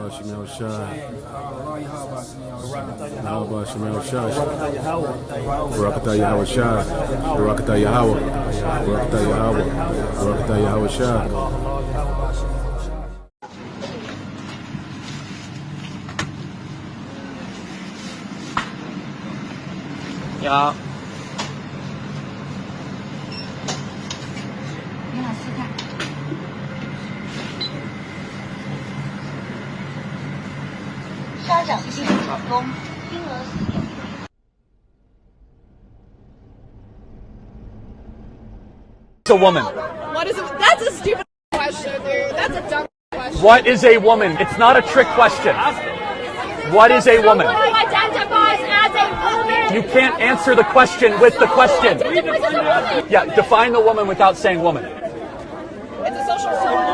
YAHAWASHI YAHAWASHI Barakatah YAHAWASHI Barakatah Yahawah Barakatah Yahawah Barakatah YAHAWASHI. Yeah. 你好，试看。稍等，谢谢提供，金额使用。It's a woman. What is it? That's a stupid question, dude. That's a dumb question. What is a woman? It's not a trick question. What is a woman? Who identifies as a woman? You can't answer the question with the question. Identifies as a woman. Yeah, define the woman without saying woman. It's a social service.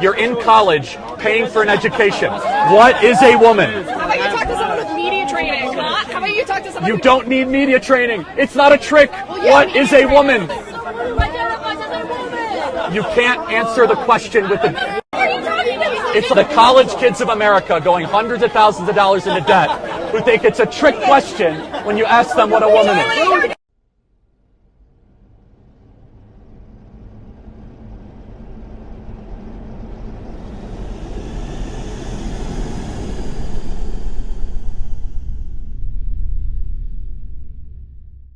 You're in college, paying for an education. What is a woman? How about you talk to someone with media training? Huh? How about you talk to someone You don't need media training. It's not a trick. What is a woman? who identifies as a woman? You can't answer the question with the... What are you talking about? It's the college kids of America going hundreds of thousands of dollars into debt who think it's a trick question when you ask them what a woman is.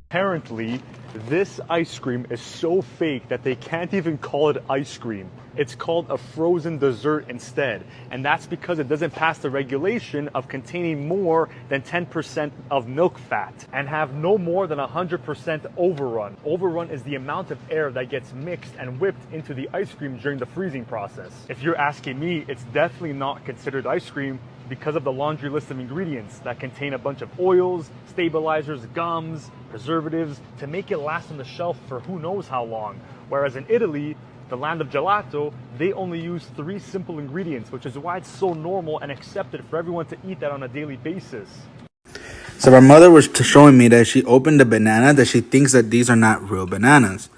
Apparently, this ice cream is so fake that they can't even call it ice cream. It's called a frozen dessert instead. And that's because it doesn't pass the regulation of containing more than 10% of milk fat and have no more than 100% overrun. Overrun is the amount of air that gets mixed and whipped into the ice cream during the freezing process. If you're asking me, it's definitely not considered ice cream because of the laundry list of ingredients that contain a bunch of oils, stabilizers, gums, preservatives to make it last on the shelf for who knows how long. Whereas in Italy, the land of gelato, they only use 3 simple ingredients, which is why it's so normal and accepted for everyone to eat that on a daily basis. So my mother was showing me that she opened a banana that she thinks that these are not real bananas.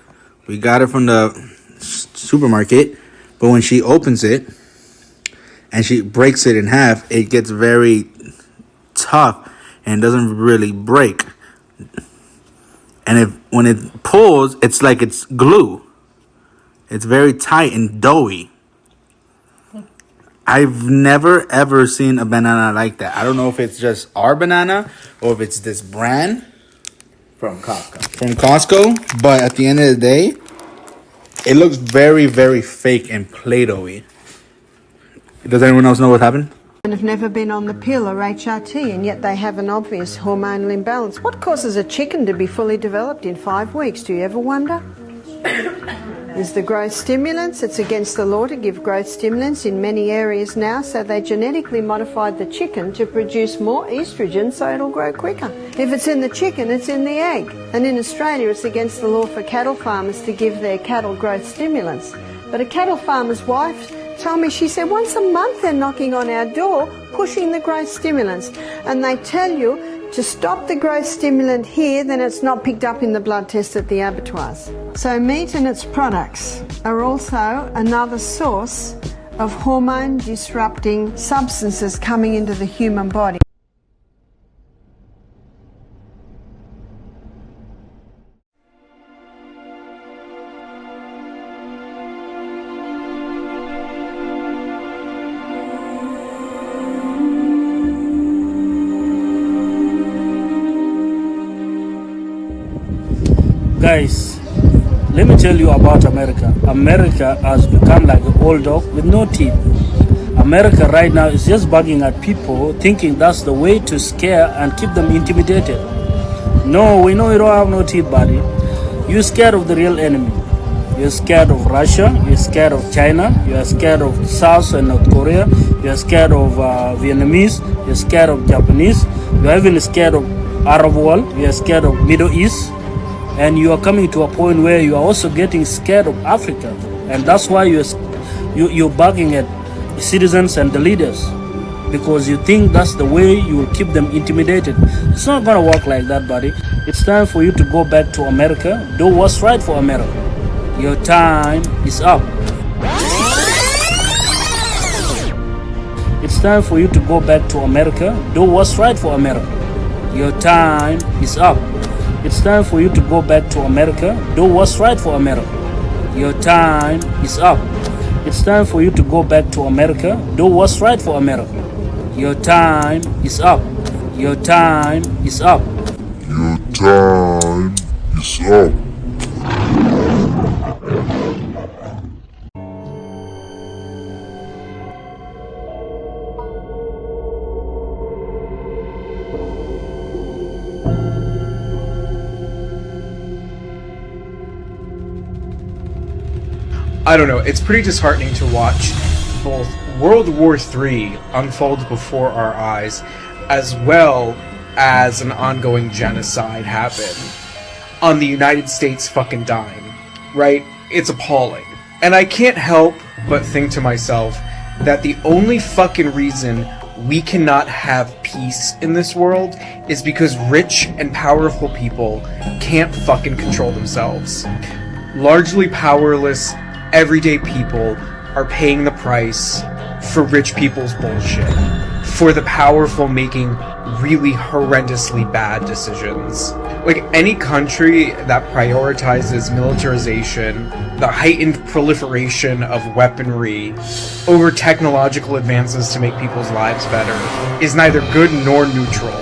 We got it from the supermarket, but when she opens it, and she breaks it in half, it gets very tough and doesn't really break. And when it pulls, it's like it's glue. It's very tight and doughy. I've never ever seen a banana like that. I don't know if it's just our banana or if it's this brand From Costco. from Costco. But at the end of the day, it looks very, very fake and Play-Doh-y. Does anyone else know what happened? And have never been on the pill or HRT, and yet they have an obvious hormonal imbalance. What causes a chicken to be fully developed in 5 weeks? Do you ever wonder? Is the growth stimulants? It's against the law to give growth stimulants in many areas now, so they genetically modified the chicken to produce more estrogen so it'll grow quicker. If it's in the chicken, it's in the egg. And in Australia, it's against the law for cattle farmers to give their cattle growth stimulants. But a cattle farmer's wife told me, she said, once a month they're knocking on our door pushing the growth stimulants, and they tell you to stop the growth stimulant here, then it's not picked up in the blood test at the abattoirs. So meat and its products are also another source of hormone disrupting substances coming into the human body. Guys, let me tell you about America. America has become like an old dog with no teeth. America right now is just bugging at people, thinking that's the way to scare and keep them intimidated. No, we know you don't have no teeth, buddy. You're scared of the real enemy. You're scared of Russia, you're scared of China, you're scared of South and North Korea, you're scared of Vietnamese, you're scared of Japanese, you're even scared of Arab world, you're scared of Middle East. And you are coming to a point where you are also getting scared of Africa, and that's why you're bugging at citizens and the leaders, because you think that's the way you will keep them intimidated. It's not gonna work like that, buddy. It's time for you to go back to America, do what's right for America. Your time is up. It's time for you to go back to America. Do what's right for America. Your time is up. It's time for you to go back to America. Do what's right for America. Your time is up. It's time for you to go back to America. Do what's right for America. Your time is up. Your time is up. Your time is up. I don't know, it's pretty disheartening to watch both World War III unfold before our eyes, as well as an ongoing genocide happen on the United States fucking dime, right? It's appalling. And I can't help but think to myself that the only fucking reason we cannot have peace in this world is because rich and powerful people can't fucking control themselves. Largely powerless, everyday people are paying the price for rich people's bullshit, for the powerful making really horrendously bad decisions. Like, any country that prioritizes militarization, the heightened proliferation of weaponry, over technological advances to make people's lives better, is neither good nor neutral.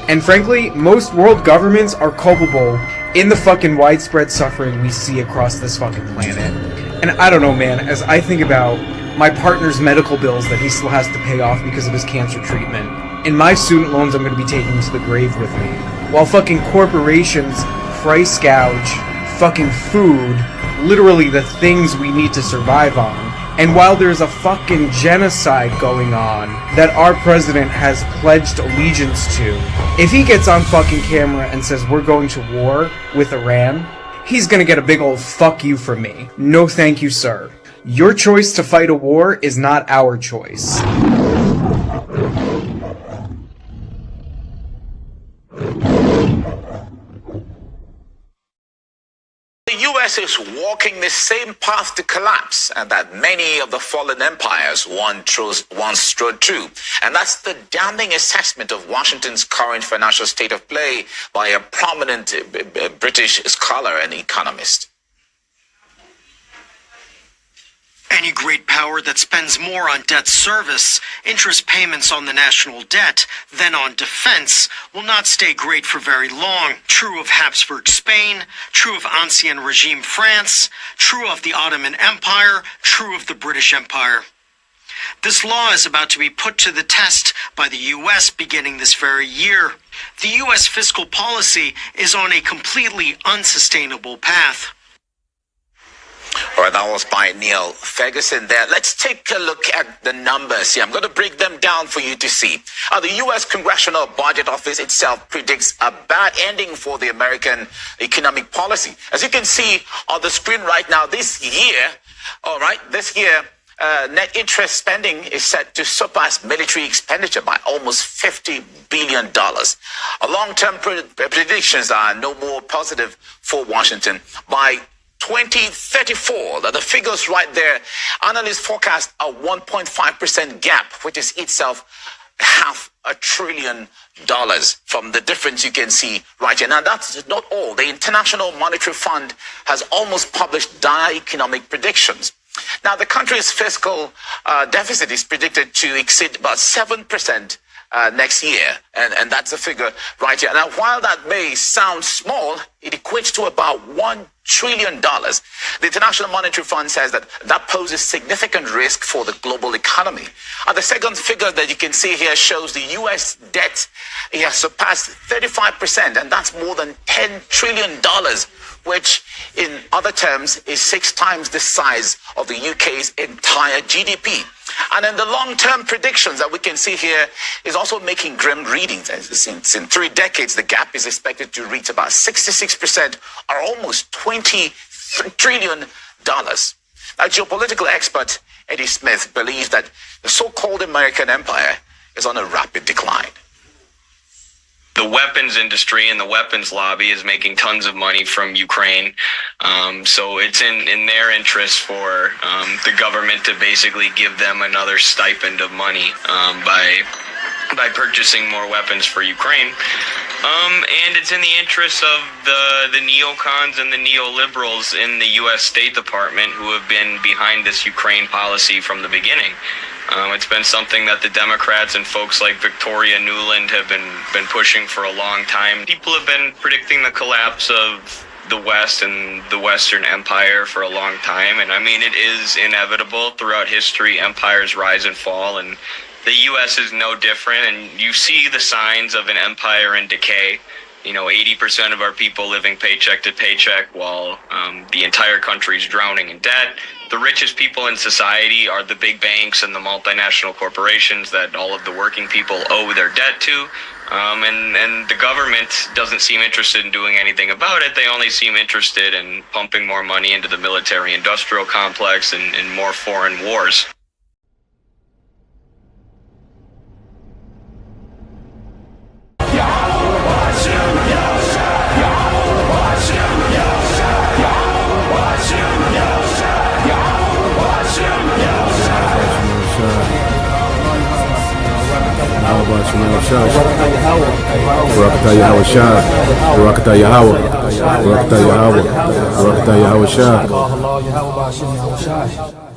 And frankly, most world governments are culpable in the fucking widespread suffering we see across this fucking planet. And I don't know, man, as I think about my partner's medical bills that he still has to pay off because of his cancer treatment, and my student loans I'm going to be taking to the grave with me, while fucking corporations price gouge fucking food, literally the things we need to survive on, and while there's a fucking genocide going on that our president has pledged allegiance to, if he gets on fucking camera and says we're going to war with Iran, he's gonna get a big old fuck you from me. No thank you, sir. Your choice to fight a war is not our choice. The US is walking the same path to collapse and that many of the fallen empires once strode through. And that's the damning assessment of Washington's current financial state of play by a prominent British scholar and economist. Any great power that spends more on debt service, interest payments on the national debt, than on defense will not stay great for very long. True of Habsburg Spain, true of Ancien Regime France, true of the Ottoman Empire, true of the British Empire. This law is about to be put to the test by the U.S. beginning this very year. The U.S. fiscal policy is on a completely unsustainable path. All right, that was by Neil Ferguson there. Let's take a look at the numbers here. I'm going to break them down for you to see. The U.S. Congressional Budget Office itself predicts a bad ending for the American economic policy. As you can see on the screen right now, this year, net interest spending is set to surpass military expenditure by almost $50 billion. Long-term predictions are no more positive for Washington. By 2034, the figures right there, analysts forecast a 1.5% gap, which is itself $500 billion from the difference you can see right here. Now, that's not all. The International Monetary Fund has almost published dire economic predictions. Now, the country's fiscal deficit is predicted to exceed about 7% next year, and that's a figure right here. Now, while that may sound small, it equates to about $1 trillion. The International Monetary Fund says that poses significant risk for the global economy. And the second figure that you can see here shows the U.S. debt. It has surpassed 35%, and that's more than $10 trillion, which in other terms is 6 times the size of the UK's entire GDP. And then the long-term predictions that we can see here is also making grim readings. Since in 3 decades, the gap is expected to reach about 66%, or almost $20 trillion. Now, geopolitical expert Eddie Smith believes that the so-called American empire is on a rapid decline. the weapons industry and the weapons lobby is making tons of money from Ukraine. So it's in their interest for the government to basically give them another stipend of money by purchasing more weapons for Ukraine. And it's in the interest of the neocons and the neoliberals in the U.S. State Department who have been behind this Ukraine policy from the beginning. It's been something that the Democrats and folks like Victoria Nuland have been pushing for a long time. People have been predicting the collapse of the West and the Western Empire for a long time. And I mean, it is inevitable throughout history. Empires rise and fall, and the U.S. is no different. And you see the signs of an empire in decay. 80% of our people living paycheck to paycheck while the entire country is drowning in debt. The richest people in society are the big banks and the multinational corporations that all of the working people owe their debt to. And the government doesn't seem interested in doing anything about it. They only seem interested in pumping more money into the military-industrial complex and more foreign wars. Barakatah YAHAWASHI, Barakatah YAHAWAH, Barakatah YAHAWAH, Barakatah YAHAWASHI.